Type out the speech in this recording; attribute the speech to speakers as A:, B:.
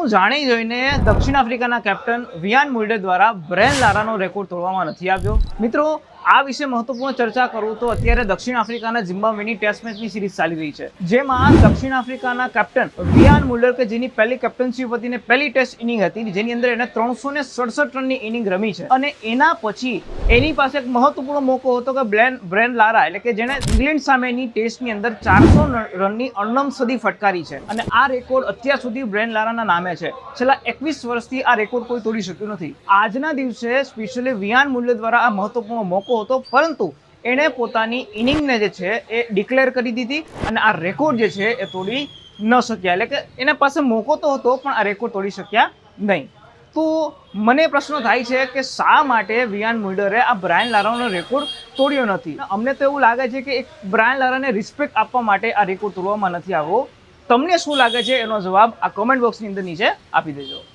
A: શું જાણી જોઈને દક્ષિણ આફ્રિકાના કેપ્ટન વિયાન મુલ્ડર દ્વારા બ્રેન લારાનો રેકોર્ડ તોડવામાં નથી આવ્યો? મિત્રો, આ વિશે મહત્વપૂર્ણ ચર્ચા કરું તો અત્યારે દક્ષિણ આફ્રિકાના ઝિમ્બાબ્વેની ટેસ્ટ મેચની સિરીઝ ચાલી રહી છે, જેમાં દક્ષિણ આફ્રિકાના કેપ્ટન વિયાન મુલ્ડર કે જેની પહેલી કેપ્ટનશીપ હતી ને પહેલી ટેસ્ટ ઇનિંગ હતી, જેની અંદર એને 367 રનની ઇનિંગ રમી છે અને એના પછી એની પાસે એક મહત્વપૂર્ણ મોકો હતો કે બ્રેન લારા એટલે કે જેણે ઇંગ્લેન્ડ સામેની ટેસ્ટની અંદર 400 રનની અણનમ સદી ફટકારી છે અને આ રેકોર્ડ અત્યાર સુધી બ્રેન લારાના નામે છે. છેલ્લા 21 વર્ષથી આ રેકોર્ડ કોઈ તોડી શક્યું નથી. આજના દિવસે સ્પેશિયલી વિયાન મુલ્ડર દ્વારા આ મહત્વપૂર્ણ મોકો હતો, પરંતુ એણે પોતાની ઇનિંગને જે છે એ ડિક્લેર કરી દીધી અને આ રેકોર્ડ જે છે એ તોડી ન શક્યા. એટલે કે એના પાસે મોકો તો હતો પણ આ રેકોર્ડ તોડી શક્યા નહીં. તો મને પ્રશ્ન થાય છે કે શા માટે વિયાન મુલ્ડરે આ બ્રાયન લારાનો રેકોર્ડ તોડ્યો નથી? અમને તો એવું લાગે છે કે એક બ્રાયન લારાને રિસ્પેક્ટ આપવા માટે આ રેકોર્ડ તોડવામાં નથી આવ્યો. તમને શું લાગે છે? એનો જવાબ આ કોમેન્ટ બોક્સની અંદર નીચે આપી દેજો.